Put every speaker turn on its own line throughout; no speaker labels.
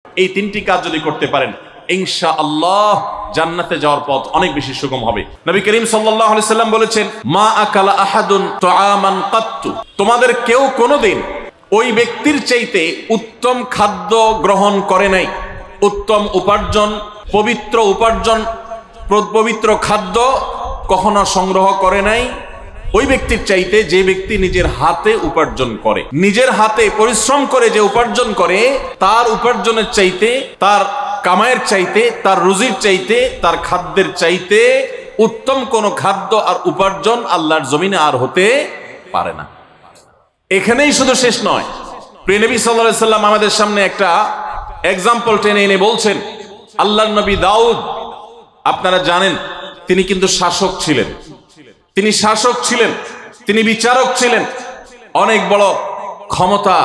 এই তিনটি কাজ যদি করতে পারেন ইনশাআল্লাহ জান্নাতে যাওয়ার পথ অনেক বেশি সুগম হবে। নবী করিম সাল্লাল্লাহু আলাইহি সাল্লাম বলেছেন, মা আকালা আহাদুন তুআমান কাত্তু, তোমাদের কেউ কোনোদিন ওই ব্যক্তির চাইতে উত্তম খাদ্য গ্রহণ করে নাই, উত্তম উপার্জন, পবিত্র খাদ্য কখনো সংগ্রহ করে নাই ওই ব্যক্তির চাইতে যে ব্যক্তি নিজের হাতে উপার্জন করে, নিজের হাতে পরিশ্রম করে যে উপার্জন করে, তার উপার্জনের চাইতে, তার কামাইয়ের চাইতে, তার রুজির চাইতে, তার খাদ্যের চাইতে উত্তম কোন খাদ্য আর উপার্জন আল্লাহর জমিনে আর হতে পারে না। এখানেই শুধু শেষ নয়, প্রিয় নবী সাল্লাল্লাহু আলাইহি সাল্লাম আমাদের সামনে একটা এক্সাম্পল টেনে এনে বলছেন, আল্লাহর নবী দাউদ, আপনারা জানেন তিনি কিন্তু শাসক ছিলেন, তিনি বিচারক ছিলেন, অনেক বড় ক্ষমতা,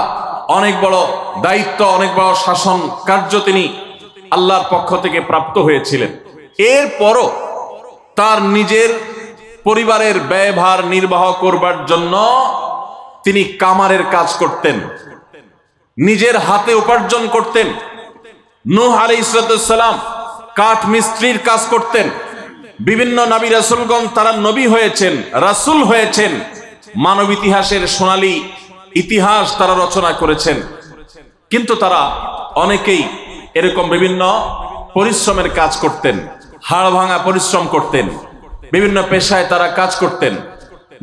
অনেক বড় দায়িত্ব, অনেক বড় শাসন কার্য তিনি আল্লাহর পক্ষ থেকে প্রাপ্ত হয়েছিলেন। এরপরও তার নিজের পরিবারের ব্যয়ভার নির্বাহ করবার জন্য তিনি কামারের কাজ করতেন, নিজের হাতে উপার্জন করতেন। নূহ আলাইহিস সালাম কাঠ মিস্ত্রির কাজ করতেন। বিভিন্ন নবী রাসূলগণ তারা নবী হয়েছেন, রাসূল হয়েছেন, মানব ইতিহাসের সোনালী ইতিহাস তারা রচনা করেছেন। কিন্তু তারা অনেকেই এরকম বিভিন্ন পরিশ্রমের কাজ করতেন, হাড় ভাঙা পরিশ্রম করতেন, বিভিন্ন পেশায় তারা কাজ করতেন।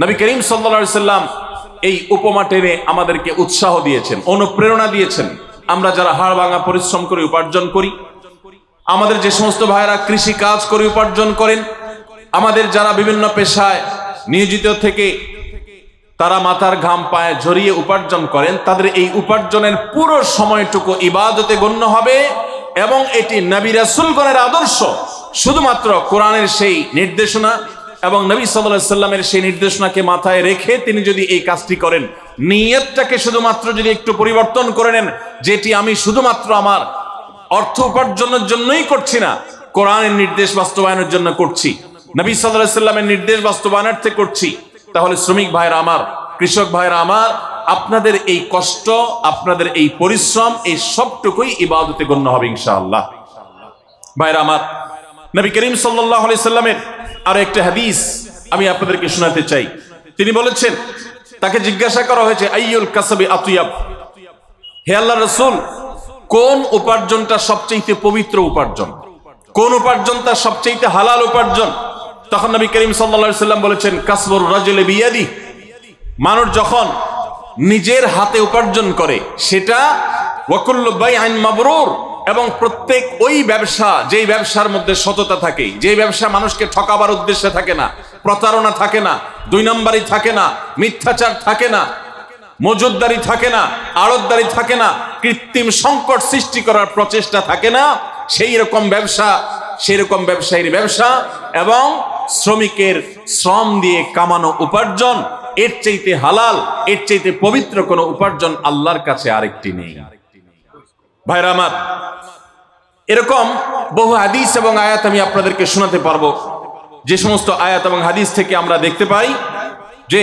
নবী করিম সাল্লাল্লাহু আলাইহি সাল্লাম এই উপমা টেনে আমাদেরকে উৎসাহ দিয়েছেন, অনুপ্রেরণা দিয়েছেন। আমরা যারা হাড় ভাঙা পরিশ্রম করে উপার্জন করি, আমাদের যে সমস্ত ভাইরা কৃষি কাজ করে উপার্জন করেন, আমাদের যারা বিভিন্ন পেশায় নিয়োজিত থেকে তারা মাথার ঘাম পায়ে ঝরিয়ে উপার্জন করেন, তাদের এই উপার্জনের পুরো সময়টুকু ইবাদতে গণ্য হবে এবং এটি নবী রাসূলগণের আদর্শ। শুধুমাত্র কোরআনের সেই নির্দেশনা এবং নবী সাল্লাল্লাহু আলাইহি সাল্লামের সেই নির্দেশনাকে মাথায় রেখে তিনি যদি এই কাজটি করেন, নিয়তটাকে শুধুমাত্র যদি একটু পরিবর্তন করে নেন, যেটি আমি শুধুমাত্র আমার অর্থ উপার্জনের জন্যই করছি না, কোরআনের নির্দেশ বাস্তবায়নের জন্য করছি, নবী সাল্লাল্লাহু আলাইহি সাল্লামের নির্দেশ বাস্তবায়নার্থে করছি, তাহলে শ্রমিক ভাইরা আমার, কৃষক ভাইরা আমার, আপনাদের এই কষ্ট, আপনাদের এই পরিশ্রম, এই সবটুকুই ইবাদতে গণ্য হবে ইনশাআল্লাহ। ভাইরা আমার, নবী করিম সাল্লাল্লাহু আলাইহি সাল্লামের আর একটা হাদিস আমি আপনাদেরকে শোনাতে চাই। তিনি বলেছেন, তাকে জিজ্ঞাসা করা হয়েছে, আইয়ুল কাসবি আতিয়াব, হে আল্লাহর রাসূল, কোন উপার্জনটা সবচেয়ে পবিত্র উপার্জন, কোন উপার্জনটা সবচেয়ে হালাল উপার্জন? তখন নবী করিম সাল্লাল্লাহু আলাইহি সাল্লাম বলেছেন, কাসবুর রাজুলি বিয়াদি, মানুষ যখন নিজের হাতে উপার্জন করে সেটা, ওয়া কুল্লু বাইইন মাবরুর, এবং প্রত্যেক ওই ব্যবসা, যেই ব্যবসার মধ্যে সততা থাকে, যেই ব্যবসা মানুষকে ঠকাবার উদ্দেশ্যে থাকে না, প্রতারণা থাকে না, দুই নম্বরই থাকে না, মিথ্যাচার থাকে না, মজুদদারি থাকে না, আড়তদারি থাকে না, কৃত্রিম সংকট সৃষ্টি করার প্রচেষ্টা থাকে না, সেই রকম ব্যবসা, সেই রকম ব্যবসায়ীর ব্যবসা এবং শ্রমিকের শ্রম দিয়ে কামানো উপার্জন, এর চাইতে হালাল, এর চাইতে পবিত্র কোনো উপার্জন আল্লাহর কাছে আরেকটি নেই। ভাইরা আমার, এরকম বহু হাদিস এবং আয়াত আমি আপনাদেরকে শোনাতে পারবো, যে সমস্ত আয়াত এবং হাদিস থেকে আমরা দেখতে পাই যে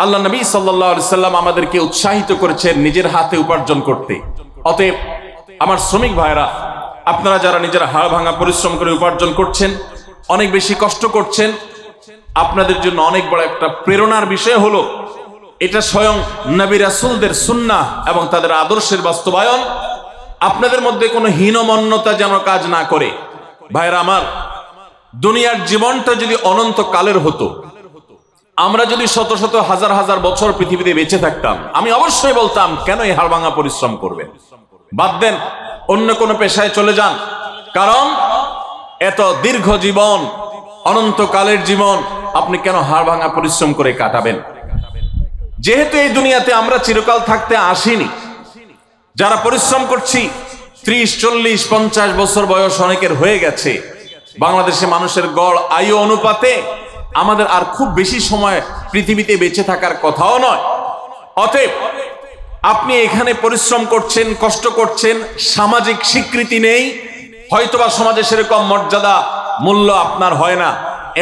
আল্লাহ নবী সাল্লাল্লাহু আলাইহি সাল্লাম আমাদেরকে উৎসাহিত করেছেন নিজের হাতে উপার্জন করতে। অতএব আমার শ্রমিক ভাইরা, আপনারা যারা নিজের হাড় ভাঙা পরিশ্রম করে উপার্জন করছেন, অনেক বেশি কষ্ট করছেন, আপনাদের জন্য অনেক বড় একটা প্রেরণার বিষয় হলো, এটা স্বয়ং নবী রাসূলদের সুন্নাহ এবং তাদের আদর্শের বাস্তবায়ন। আপনাদের মধ্যে কোনো হীনমন্যতা যেন কাজ না করে। ভাইরা আমার, দুনিয়ার জীবনটা যদি অনন্ত কালের হতো, আমরা যদি শত শত হাজার হাজার বছর পৃথিবীতে বেঁচে থাকতাম, আমি অবশ্যই বলতাম, কেন এই হাড় ভাঙা পরিশ্রম করবেন? বাদ দেন, অন্য কোনো পেশায় চলে যান। কারণ এত দীর্ঘ জীবন, অনন্তকালের জীবন, আপনি কেন হাড় ভাঙা পরিশ্রম করে কাটাবেন? যেহেতু এই দুনিয়াতে আমরা চিরকাল থাকতে আসিনি, যারা পরিশ্রম করছি 30, 40, 50 বছর বয়স অনেকের হয়ে গেছে। বাংলাদেশে মানুষের গড় আয়ু অনুপাতে আমাদের আর খুব বেশি সময় পৃথিবীতে বেঁচে থাকার কথাও নয়। অতএব আপনি এখানে পরিশ্রম করছেন, কষ্ট করছেন, সামাজিক স্বীকৃতি নেই, হয়তোবা সমাজে সেরকম মর্যাদা মূল্য আপনার হয় না,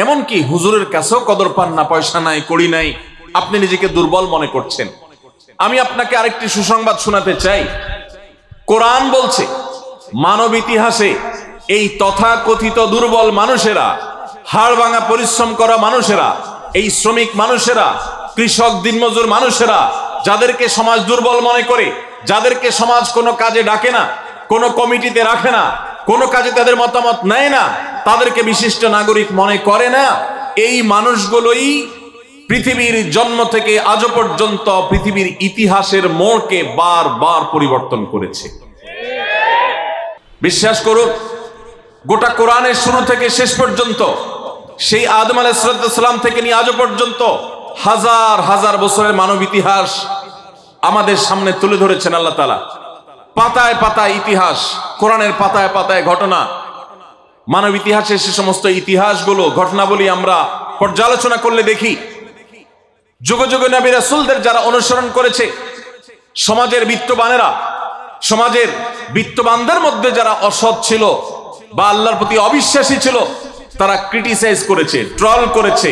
এমনকি হুজুরের কাছেও কদর পান না, পয়সা নাই, কড়ি নাই, আপনি নিজেকে দুর্বল মনে করছেন। আমি আপনাকে আরেকটি সুসংবাদ শোনাতে চাই। কোরআন বলছে, মানব ইতিহাসে এই তথাকথিত দুর্বল মানুষেরা, হাড় ভাঙা পরিশ্রম করা মানুষেরা, এই শ্রমিক মানুষেরা, কৃষক দিনমজুর মানুষেরা, যাদেরকে সমাজ দুর্বল মনে করে, যাদেরকে সমাজ কোনো কাজে ডাকে না, কোনো কমিটিতে রাখে না, কোনো কাজে তাদের মতামত নেয় না, তাদেরকে বিশিষ্ট নাগরিক মনে করে না, এই মানুষগুলোই পৃথিবীর জন্ম থেকে আজও পর্যন্ত পৃথিবীর ইতিহাসের মোড়কে বারবার পরিবর্তন করেছে। বিশ্বাস করুন, গোটা কোরআনের শুরু থেকে শেষ পর্যন্ত, সেই আদম আলাইহিস সালাম থেকে নিয়ে আজও পর্যন্ত হাজার হাজার বছরের মানব ইতিহাস আমাদের সামনে তুলে ধরেছেন আল্লাহ তাআলা। পাতায় পাতায় ইতিহাস, কোরআনের পাতায় পাতায় ঘটনা, মানব ইতিহাসের সে সমস্ত ইতিহাসগুলো, ঘটনাবলী আমরা পর্যালোচনা করলে দেখি যুগে যুগে নবী রাসূলদের যারা অনুসরণ করেছে, সমাজের বিত্তবানেরা, সমাজের বিত্তবানদের মধ্যে যারা অসৎ ছিল বা আল্লাহর প্রতি অবিশ্বাসী ছিল, তারা ক্রিটিসাইজ করেছে, ট্রল করেছে,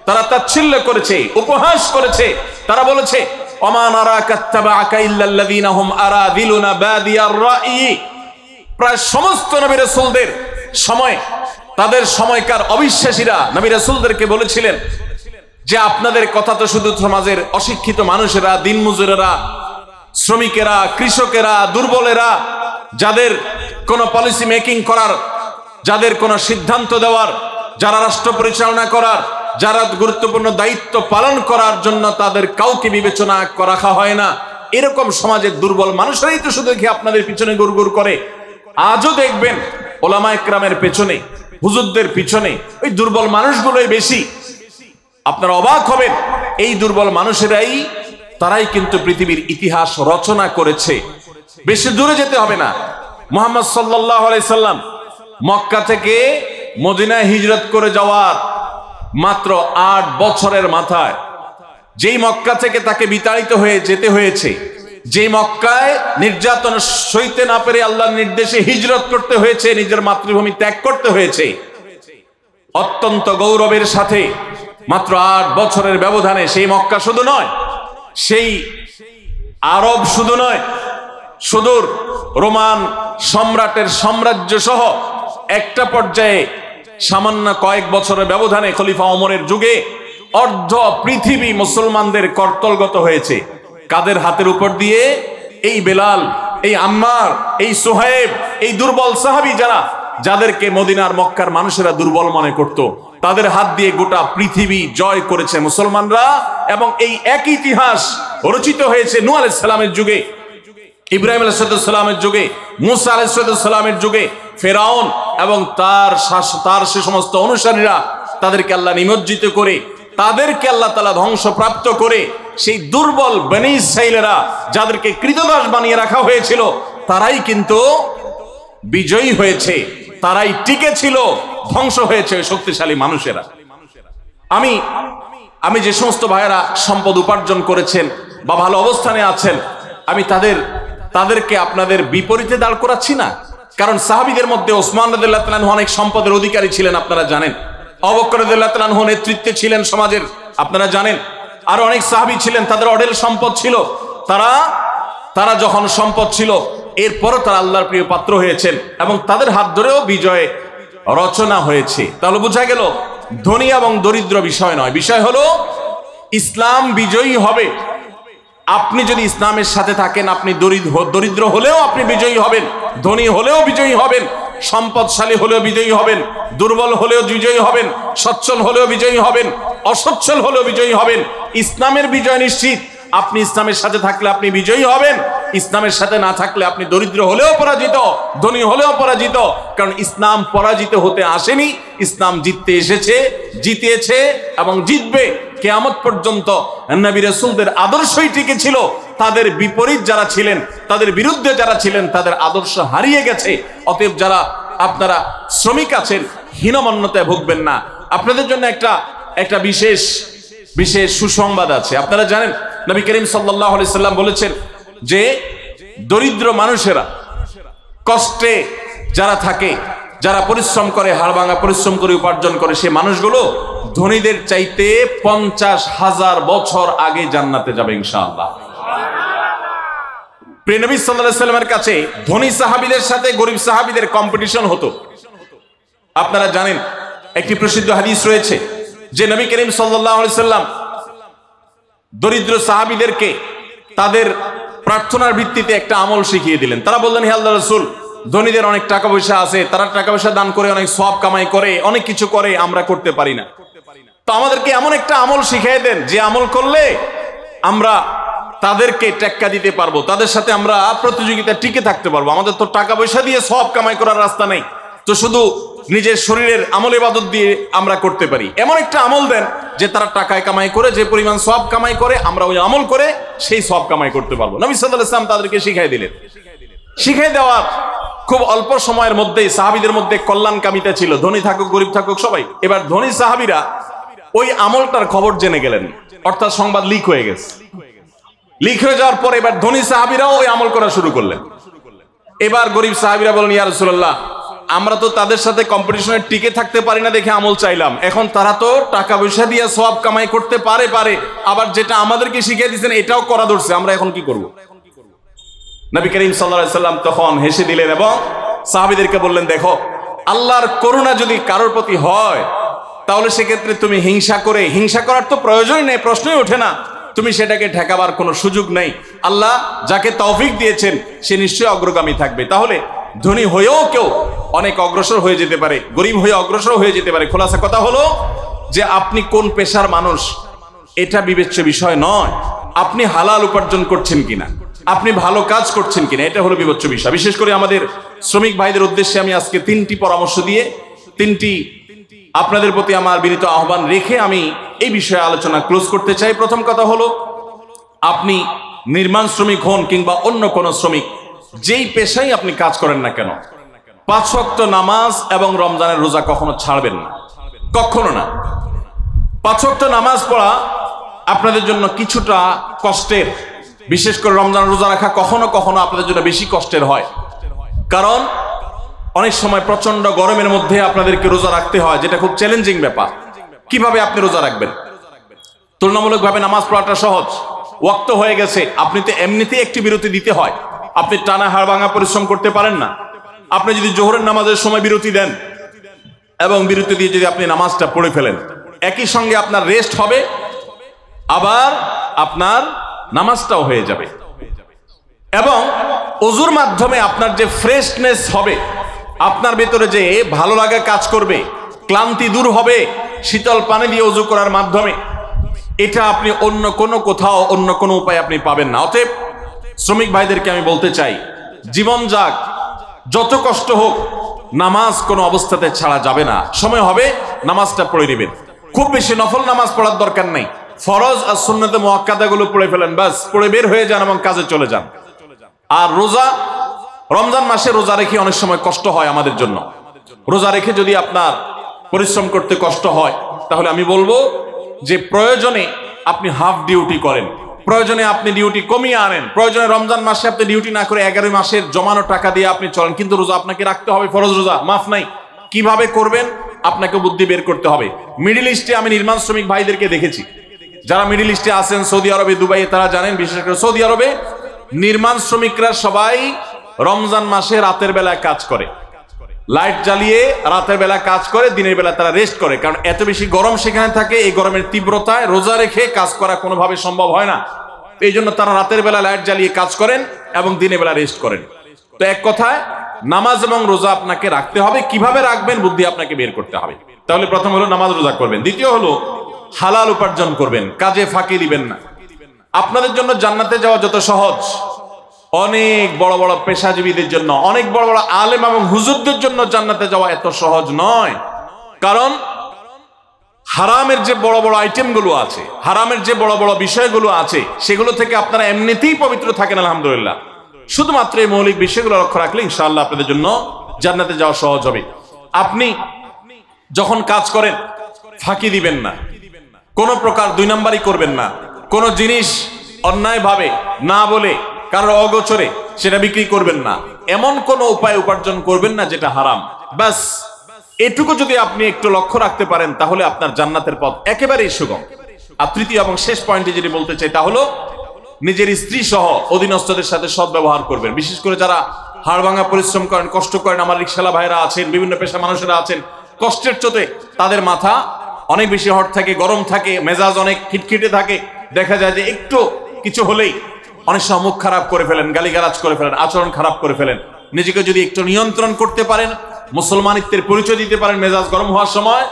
তারা তাচ্ছিল্য করেছে, উপহাস করেছে। তারা বলেছে ওমা নারাকা তাবাআকা ইল্লাল্লাযীনা হুম আরাযিলুনা বাদিয়ার রাই। প্রায় সমস্ত নবী রাসূলদের সময়, তাদের সময়কার অবিশ্বাসীরা নবী রাসূলদেরকে বলেছিলেন যে আপনাদের কথা তো শুধু সমাজের অশিক্ষিত মানুষেরা, দিনমজুরেরা, শ্রমিকেরা, কৃষকেরা, দুর্বলেরা, যাদের কোনো পলিসি মেকিং করার, যাদের কোনো সিদ্ধান্ত দেওয়ার, যারা রাষ্ট্র পরিচালনা করার, যারা গুরুত্বপূর্ণ দায়িত্ব পালন করার জন্য তাদের কাউকে বিবেচনা রাখা হয় না, এরকম সমাজের দুর্বল মানুষরাই তো শুধু দেখি আপনাদের পিছনে গুড়গুড় করে। আজও দেখবেন ওলামায়ে কেরামের পেছনে, হুজুরদের পিছনে ওই দুর্বল মানুষগুলোই বেশি। আপনারা অবাক হবেন, এই দুর্বল মানুষেরাই, তারাই কিন্তু পৃথিবীর ইতিহাস রচনা করেছে। বেশি দূরে যেতে হবে না, মুহাম্মদ সাল্লাল্লাহু আলাইহি সাল্লাম মক্কা থেকে মদিনায় হিজরত করে যাওয়ার মাত্র 8 বছরের মাথায়, যেই মক্কা থেকে তাকে বিতাড়িত হয়ে যেতে হয়েছে, যেই মক্কায় নির্যাতন সইতে না পেরে আল্লাহর নির্দেশে হিজরত করতে হয়েছে, নিজের মাতৃভূমি ত্যাগ করতে হয়েছে, অত্যন্ত গৌরবের সাথে মাত্র 8 বছরের ব্যবধানে সেই মক্কা শুধু নয়, সেই আরব শুধু নয়, সুদূর রোমান সম্রাটের সাম্রাজ্য সহ একটা পর্যায়ে সামান্য কয়েক বছরের ব্যবধানে খলিফা ওমরের যুগে অর্ধ পৃথিবী মুসলমানদের কর্তলগত হয়েছে। কাদের হাতের উপর দিয়ে? এই বেলাল, এই আম্মার, এই সুহাইব, এই দুর্বল সাহাবী, যাদেরকে মদিনার মক্কার মানুষেরা দুর্বল মনে করত, তাদের হাত দিয়ে গোটা পৃথিবী জয় করেছে মুসলমানরা। এবং এই এক ইতিহাস রচিত হয়েছে নূহ আলাইহিস সালামের যুগে, ইব্রাহিম আলাইহিস সালামের যুগে, মুসা আলাইহিস সালামের যুগে। ফেরাউন এবং তার সে সমস্ত অনুসারীরা, তাদেরকে আল্লাহ নিমজ্জিত করে, তাদেরকে আল্লাহ তাআলা ধ্বংসপ্রাপ্ত করে, সেই দুর্বল বনী ইসরাঈলেরা যাদেরকে কৃতদাস বানিয়ে রাখা হয়েছিল, তারাই কিন্তু বিজয়ী হয়েছে, তারাই টিকে ছিল, ধ্বংস হয়েছে শক্তিশালী মানুষেরা। আমি যে সমস্ত ভাইয়েরা সম্পদ উপার্জন করেছেন বা ভালো অবস্থানে আছেন, আমি তাদেরকে আপনাদের বিপরীতে দাঁড় করাচ্ছি না। কারণ সাহাবীদের মধ্যে ওসমান রাদিয়াল্লাহু তাআলা অনেক সম্পদের অধিকারী ছিলেন, আপনারা জানেন। আবু বকর রাদিয়াল্লাহু তাআলা নেতৃত্বে ছিলেন সমাজের, আপনারা জানেন। আর অনেক সাহাবী ছিলেন, তাদের অঢেল সম্পদ ছিল। তারা যখন সম্পদ ছিল, এরপরও তারা আল্লাহর প্রিয় পাত্র হয়েছেন এবং তাদের হাত ধরেও বিজয় রচনা হয়েছে। তাহলে বোঝা গেল ধনী এবং দরিদ্র বিষয় নয়, বিষয় হলো ইসলাম বিজয়ী হবে। আপনি যদি ইসলামের সাথে থাকেন, আপনি দরিদ্র হলেও আপনি বিজয়ী হবেন, ধনী হলেও বিজয়ী হবেন, সম্পদশালী হলেও বিজয়ী হবেন, দুর্বল হলেও বিজয়ী হবেন, সচ্ছল হলেও বিজয়ী হবেন, অসচ্ছল হলেও বিজয়ী হবেন। ইসলামের বিজয় নিশ্চিত। আপনি ইসলামের সাথে থাকলে আপনি বিজয়ী হবেন, ইসলামের সাথে না থাকলে আপনি দরিদ্র হলেও পরাজিত, ধনী হলেও পরাজিত। কারণ ইসলাম পরাজিত হতে আসেনি, ইসলাম জিততে এসেছে, জিতেছে এবং জিতবে কিয়ামত পর্যন্ত। নবী রাসূলদের আদর্শই টিকে ছিল, তাদের বিপরীত যারা ছিলেন, তাদের বিরুদ্ধে যারা ছিলেন, তাদের আদর্শ হারিয়ে গেছে। অতএব যারা আপনারা শ্রমিক আছেন, হীনমন্যতায় ভুগবেন না। আপনাদের জন্য একটা বিশেষ সুসংবাদ আছে। আপনারা জানেন নবী করিম সাল্লাল্লাহু আলাইহি সাল্লাম বলেছেন যে দরিদ্র মানুষেরা, কষ্টে যারা থাকে, যারা পরিশ্রম করে, হাড়ভাঙা পরিশ্রম করে উপার্জন করে, সেই মানুষগুলো ধনীদের চাইতে 50,000 বছর আগে জান্নাতে যাবে ইনশাআল্লাহ। প্রিয় নবী সাল্লাল্লাহু আলাইহি সাল্লামের কাছে ধনী সাহাবীদের সাথে গরিব সাহাবীদের কম্পিটিশন হতো। আপনারা জানেন একটি প্রসিদ্ধ হাদিস রয়েছে যে নবী করিম সাল্লাল্লাহু আলাইহি সাল্লাম দরিদ্র সাহাবীদেরকে তাদের প্রার্থনার ভিত্তিতে একটা আমল শিখিয়ে দিলেন। তারা বললেন, হে আল্লাহর রাসূল, ধনীদের অনেক টাকা পয়সা আছে, তারা টাকা পয়সা দান করে অনেক সওয়াব কামাই করে, অনেক কিছু করে, আমরা করতে পারি না। তো আমাদেরকে এমন একটা আমল শিখিয়ে দেন যে আমল করলে আমরা তাদেরকে টেক্কা দিতে পারবো, তাদের সাথে আমরা প্রতিযোগিতা টিকে থাকতে পারবো। আমাদের তো টাকা পয়সা দিয়ে সওয়াব কামাই করার রাস্তা নেই, তো শুধু নিজের শরীরের আমল ইবাদত দিয়ে আমরা করতে পারি। এমন একটা আমল দেন যে তারা টাকায় কামাই করে যে পরিমাণ সওয়াব কামাই করে, আমরা ওই আমল করে সেই সওয়াব কামাই করতে পারবো। নবী সাল্লাল্লাহু আলাইহি ওয়াসাল্লাম তাদেরকে শিখিয়ে দিলেন। শিখিয়ে দেওয়ার খুব অল্প সময়ের মধ্যেই সাহাবীদের মধ্যে কল্যাণকামিতা ছিল, ধনী থাকুক গরিব থাকুক সবাই। এবার ধনী সাহাবীরা ওই আমলটার খবর জেনে গেলেন, অর্থাৎ সংবাদ লিক হয়ে গেছে। লিক হয়ে যাওয়ার পর এবার ধনী সাহাবীরাও ওই আমল করা শুরু করলেন। এবার গরিব সাহাবীরা বলেন, ইয়া রাসূলুল্লাহ, আমরা তো তাদের সাথে কম্পিটিশনে টিকে থাকতে পারি না দেখে আমল চাইলাম, এখন তারা তো টাকা পয়সা দিয়ে সওয়াব কামাই করতে পারে, আবার যেটা আমাদেরকে শিখিয়ে দিয়েছেন এটাও করা ধরছে, আমরা এখন কি করব? নবী করিম সাল্লাল্লাহু আলাইহি সাল্লাম তখন হেসে দিলেন এবং সাহাবীদেরকে বললেন, দেখো, আল্লাহর করুণা যদি কারোর প্রতি হয় তাহলে সেক্ষেত্রে তুমি হিংসা করার তো প্রয়োজনই নেই, প্রশ্নই ওঠে না, তুমি সেটাকে ঠেকাবার কোনো সুযোগ নেই। আল্লাহ যাকে তৌফিক দিয়েছেন সে নিশ্চয়ই অগ্রগামী থাকবে। তাহলে ধনী হয়েও কেউ অনেক অগ্রসর হয়ে যেতে পারে, গরিব হয়ে অগ্রসর হয়ে যেতে পারে। খোলাসা কথা হলো যে আপনি কোন পেশার মানুষ এটা বিবেচ্য বিষয় নয়, আপনি হালাল উপার্জন করছেন কিনা, আপনি ভালো কাজ করছেন কিনা, এটা হলো বিবেচ্য বিষয়। বিশেষ করে আমাদের শ্রমিক ভাইদের উদ্দেশ্যে আমি আজকে 3টি পরামর্শ দিয়ে 3টি আপনাদের প্রতি আমার বিনীত আহ্বান রেখে আমি এই বিষয়ে আলোচনা ক্লোজ করতে চাই। প্রথম কথা হলো, আপনি নির্মাণ শ্রমিক হন কিংবা অন্য কোন শ্রমিক, যেই পেশায় আপনি কাজ করেন না কেন, 5 ওয়াক্ত নামাজ এবং রমজানের রোজা কখনো ছাড়বেন না, কখনো না। 5 ওয়াক্ত নামাজ পড়া আপনাদের জন্য কিছুটা কষ্টের, বিশেষ করে রমজান রোজা রাখা কখনো কখনো আপনাদের জন্য বেশি কষ্টের হয়, কারণ অনেক সময় প্রচন্ড গরমের মধ্যে আপনাদেরকে রোজা রাখতে হয়, যেটা খুব চ্যালেঞ্জিং ব্যাপার। কিভাবে আপনি রোজা রাখবেন? তুলনামূলকভাবে নামাজ পড়াটা সহজ, ওয়াক্ত হয়ে গেছে, আপনি তো এমনিতেই একটি বিরতি দিতে হয়, আপনি টানা হাড় ভাঙা পরিশ্রম করতে পারেন না। আপনি যদি জোহরের নামাজের সময় বিরতি দেন এবং বিরতি দিয়ে যদি আপনি নামাজটা পড়ে ফেলেন, একই সঙ্গে আপনার রেস্ট হবে, আবার আপনার নামাজটাও হয়ে যাবে, এবং ওযুর মাধ্যমে আপনার যে ফ্রেশনেস হবে, আপনার ভেতরে যে ভালো লাগা কাজ করবে, ক্লান্তি দূর হবে শীতল পানি দিয়ে ওযু করার মাধ্যমে, এটা আপনি অন্য কোনো কোথাও অন্য কোনো উপায় আপনি পাবেন না। অতএব শ্রমিক ভাইদেরকে আমি বলতে চাই, জীবন যাক, যত কষ্ট হোক, নামাজ কোনো অবস্থাতে ছাড়া যাবে না। সময় হবে নামাজটা পড়ে নেবেন। খুব বেশি নফল নামাজ পড়ার দরকার নেই, ফরজ আর সুন্নতে মুআক্কাদা গুলো পড়ে ফেলেন, বাস পড়ে বের হয়ে যান এবং কাজে চলে যান। আর রোজা, রমজান মাসে রোজা রেখে অনেক সময় কষ্ট হয় আমাদের জন্য। রোজা রেখে যদি আপনার পরিশ্রম করতে কষ্ট হয়, তাহলে আমি বলবো যে প্রয়োজনে আপনি হাফ ডিউটি করেন, প্রয়োজনে আপনি ডিউটি কমিয়ে আনেন, প্রয়োজনে রমজান মাসে আপনি ডিউটি না করে 11 মাসের জমানো টাকা দিয়ে আপনি চলেন, কিন্তু রোজা আপনাকে রাখতে হবে, ফরজ রোজা, মাফ নাই। কিভাবে করবেন আপনাকে বুদ্ধি বের করতে হবে। মিডল ইস্টে আমি নির্মাণ শ্রমিক ভাইদেরকে দেখেছি, যারা মিডল ইস্টে আছেন, সৌদি আরবে, দুবাইয়ে, তারা জানেন, বিশেষ করে সৌদি আরবে নির্মাণ শ্রমিকরা সবাই রমজান মাসে রাতের বেলায় কাজ করে, লাইট জ্বালিয়ে রাতের বেলা কাজ করে, দিনের বেলা তারা রেস্ট করে, কারণ এত বেশি গরম সেখানে থাকে। এই গরমের তীব্রতায় রোজা রেখে কাজ করা কোনোভাবে সম্ভব হয় না, এই জন্য তারা রাতের বেলা লাইট জ্বালিয়ে কাজ করেন এবং দিনের বেলা রেস্ট করেন। তো এক কথায় নামাজ এবং রোজা আপনাকে রাখতে হবে। কিভাবে রাখবেন বুদ্ধি আপনাকে বের করতে হবে। তাহলে প্রথম হলো নামাজ রোজা করবেন, দ্বিতীয় হলো হালাল উপার্জন করবেন, কাজে ফাঁকি দিবেন না। আপনাদের জন্য জান্নাতে যাওয়া যত সহজ, অনেক বড় বড় পেশাজীবীদের জন্য, অনেক বড় বড় আলেম এবং হুজুরদের জন্য জান্নাতে যাওয়া এত সহজ নয়। কারণ হারামের যে বড় বড় আইটেমগুলো আছে, হারামের যে বড় বড় বিষয়গুলো আছে, সেগুলো থেকে আপনারা এমনিতেই পবিত্র থাকেন আলহামদুলিল্লাহ। শুধুমাত্র এই মৌলিক বিষয়গুলো লক্ষ্য রাখলে ইনশাআল্লাহ আপনাদের জন্য জান্নাতে যাওয়া সহজ হবে। আপনি যখন কাজ করেন ফাঁকি দিবেন না, কোনো প্রকার 2 নাম্বারই করবেন না, কোনো জিনিস অন্যায়ভাবে না বলে কারোর অগোচরে সেটা বিক্রি করবেন না, এমন কোনো উপায় উপার্জন করবেন না যেটা হারাম। বাস এটুকু যদি আপনি একটু লক্ষ্য রাখতে পারেন, তাহলে আপনার জান্নাতের পথ একেবারেই সুগম। আর তৃতীয় এবং শেষ পয়েন্টে যেটি বলতে চাই তা হলো নিজের স্ত্রী সহ অধীনস্থদের সাথে সদ্ব্যবহার করবেন। বিশেষ করে যারা হাড়ভাঙা পরিশ্রম করেন, কষ্ট করেন, আমার রিকশালা ভাইরা আছেন, বিভিন্ন পেশা মানুষেরা আছেন, কষ্টের চোটে তাদের মাথা অনেক বেশি হট থাকে, গরম থাকে, মেজাজ অনেক খিটখিটে থাকে। দেখা যায় যে একটু কিছু হলেই অনেক সময় মুখ খারাপ করে ফেলেন, গালিগালাজ করে ফেলেন, আচরণ খারাপ করে ফেলেন। নিজেকে যদি একটু নিয়ন্ত্রণ করতে পারেন, মুসলমানিত্বের পরিচয় দিতে পারেন মেজাজ গরম হওয়ার সময়,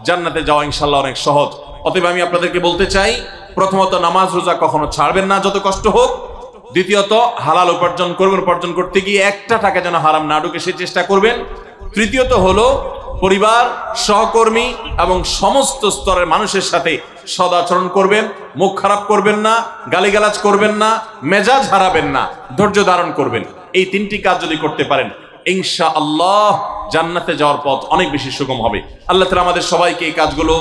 জান্নাতে যাওয়া ইনশাআল্লাহ অনেক সহজ। অতএব আমি আপনাদেরকে বলতে চাই, প্রথমত নামাজ রোজা কখনো ছাড়বেন না যত কষ্ট হোক। দ্বিতীয়ত হালাল উপার্জন করবেন, উপার্জন করতে গিয়ে একটা টাকা যেন হারাম না ঢুকে সে চেষ্টা করবেন। তৃতীয়ত হলো পরিবার, সহকর্মী এবং সমস্ত স্তরের মানুষের সাথে সদাচরণ করবেন, মুখ খারাপ করবেন না, গালিগালাজ করবেন না, মেজাজ হারাবেন না, ধৈর্য ধারণ করবেন। এই তিনটি কাজ যদি করতে পারেন ইনশাআল্লাহ জান্নাতে যাওয়ার পথ অনেক বেশি সুগম হবে। আল্লাহ তাআলা আমাদের সবাইকে এই কাজগুলো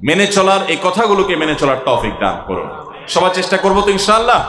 মেনে চলার, এই কথাগুলোকে মেনে চলার তৌফিক দান করুন। সবাই চেষ্টা করবো তো ইনশাআল্লাহ।